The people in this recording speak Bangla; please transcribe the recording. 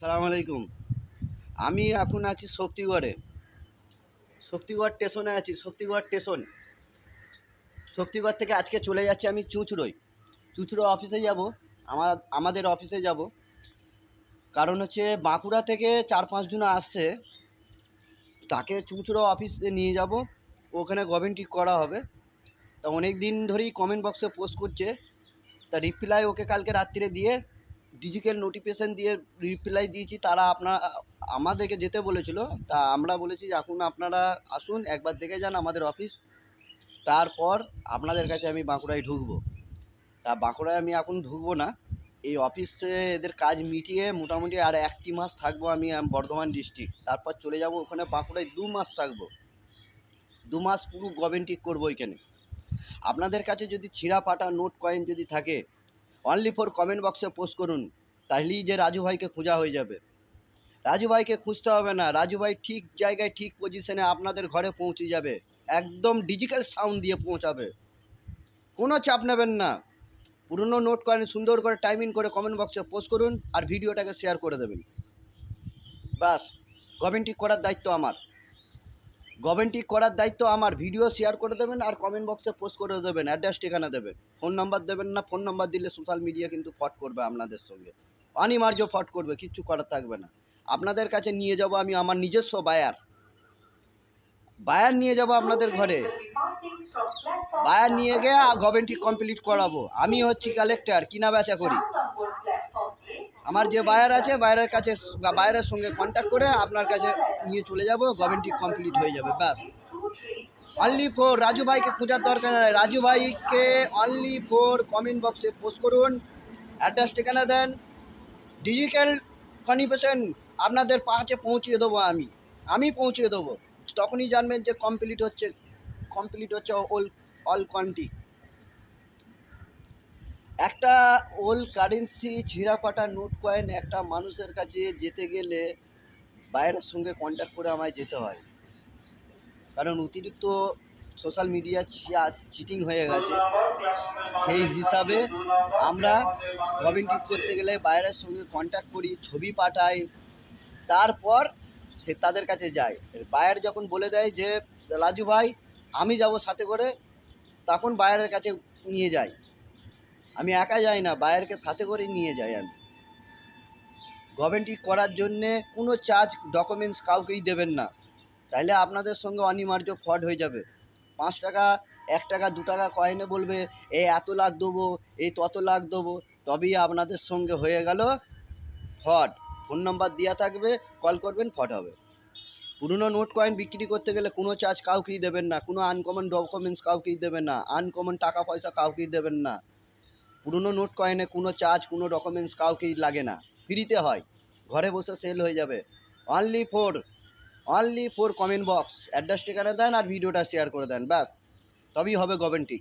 সালাম আলাইকুম। আমি এখন আছি শক্তিগড়ে। শক্তিগড় স্টেশনে আছি। শক্তিগড় থেকে আজকে চলে যাচ্ছি আমি চুঁচুড়োয়। চুঁচুড়ো অফিসে যাব। আমাদের অফিসে যাব। কারণ হচ্ছে বাঁকুড়া থেকে 4-5 জন আসছে। তাকে চুঁচুড়ো অফিসে নিয়ে যাব। ওখানে গভর্নমেন্ট করা হবে। তা অনেক দিন ধরেই কমেন্ট বক্সে পোস্ট করছে। তা রিপ্লাই ওকে কালকে রাত্রিরে দিয়ে ডিজিটাল নোটিফিকেশন দিয়ে রিপ্লাই দিয়েছি। তারা আমাদেরকে যেতে বলেছিল। তা আমরা বলেছি যে এখন আপনারা আসুন, একবার দেখে যান আমাদের অফিস, তারপর আপনাদের কাছে আমি বাঁকুড়ায় ঢুকবো। তা বাঁকুড়ায় আমি এখন ঢুকবো না। এই অফিসে এদের কাজ মিটিয়ে মোটামুটি আর 1টি মাস থাকবো আমি বর্ধমান ডিস্ট্রিক্ট। তারপর চলে যাব ওখানে বাঁকুড়ায় 2 মাস থাকবো। 2 মাস পুরো গভর্নমেন্ট করবো ওইখানে। আপনাদের কাছে যদি ছিঁড়া ফাটা নোট কয়েন যদি থাকে, অনলি ফর কমেন্ট বক্সে পোস্ট করুন। তাহলেই যে রাজু ভাইকে খোঁজা হয়ে যাবে। রাজু ভাইকে খুঁজতে হবে না। রাজু ভাই ঠিক জায়গায় ঠিক পজিশনে আপনাদের ঘরে পৌঁছে যাবে। একদম ডিজিটাল সাউন্ড দিয়ে পৌঁছাবে। কোনো চাপ নেবেন না। পুরনো নোট কয়েন সুন্দর করে টাইমিং করে কমেন্ট বক্সে পোস্ট করুন আর ভিডিওটাকে শেয়ার করে দেবেন। বাস, গভর্নমেন্ট করার দায়িত্ব আমার। ভিডিও শেয়ার করে দেবেন আর কমেন্ট বক্সে পোস্ট করে দেবেন। অ্যাড্রেস ঠিকানা দেবেন। ফোন নাম্বার দেবেন না। ফোন নাম্বার দিলে সোশ্যাল মিডিয়া কিন্তু ফট করবে আপনাদের সঙ্গে। অনিবার্য ফট করবে, কিচ্ছু করার থাকবে না। আপনাদের কাছে নিয়ে যাব আমি আমার নিজস্ব বায়ার নিয়ে যাব আপনাদের ঘরে। বায়ার নিয়ে গিয়ে গভর্নমেন্ট কমপ্লিট করাবো। আমি হচ্ছি কালেক্টর, কিনা বেচা করি। আমার যে বায়ার আছে বায়ারের সঙ্গে কন্ট্যাক্ট করে আপনার কাছে নিয়ে চলে যাব। গভর্নমেন্ট কমপ্লিট হয়ে যাবে। ব্যাস, অনলি ফর রাজু ভাইকে খোঁজার দরকার নেই। রাজু ভাইকে অনলি ফর কমেন্ট বক্সে পোস্ট করুন, অ্যাড্রেস ঠিকানা দেন, ডিজিটাল কনিফিকেশন আপনাদের পাশে পৌঁছিয়ে দেবো। আমি পৌঁছিয়ে দেবো। তখনই জানবেন যে কমপ্লিট হচ্ছে অল কোয়ান্টি। একটা ওল্ড কারেন্সি ছিঁড়া ফাটা নোট কয়েন একটা মানুষের কাছে যেতে গেলে বাইরের সঙ্গে কন্ট্যাক্ট করে আমায় যেতে হয়। কারণ অতিরিক্ত সোশ্যাল মিডিয়া চিটিং হয়ে গেছে। সেই হিসাবে আমরা গভর্নমেন্ট করতে গেলে বাইরের সঙ্গে কন্ট্যাক্ট করি, ছবি পাঠাই, তারপর সে তাদের কাছে যায়। বায়ার যখন বলে দেয় যে রাজু ভাই আমি যাব সাথে করে, তখন বায়ারের কাছে নিয়ে যাই। আমি একা যাই না, বায়ারকে সাথে করে নিয়ে যাই আমি। গভর্নমেন্ট করার জন্যে কোনো চার্জ ডকুমেন্টস কাউকেই দেবেন না। তাইলে আপনাদের সঙ্গে অনিবার্য ফ্রড হয়ে যাবে। 5 টাকা, 1 টাকা, 2 টাকা কয়েনে বলবে এই এত লাখ দেবো, এই তত লাখ দেবো, তবেই আপনাদের সঙ্গে হয়ে গেল ফ্রড। ফোন নাম্বার দেওয়া থাকবে, কল করবেন, ফ্রড হবে। পুরনো নোট কয়েন বিক্রি করতে গেলে কোনো চার্জ কাউকেই দেবেন না। কোনো আনকমন ডকুমেন্টস কাউকেই দেবেন না। আনকমন টাকা পয়সা কাউকেই দেবেন না। পুরনো নোট কয়েনে কোনো চার্জ, কোনো ডকুমেন্টস কাউকেই লাগে না। ফ্রিতে হয়। ঘরে বসে সেল হয়ে যাবে। Only for comment box, address ঠিকানা দেন আর ভিডিওটা শেয়ার করে দেন। ব্যাস, তবেই হবে গভর্নমেন্ট।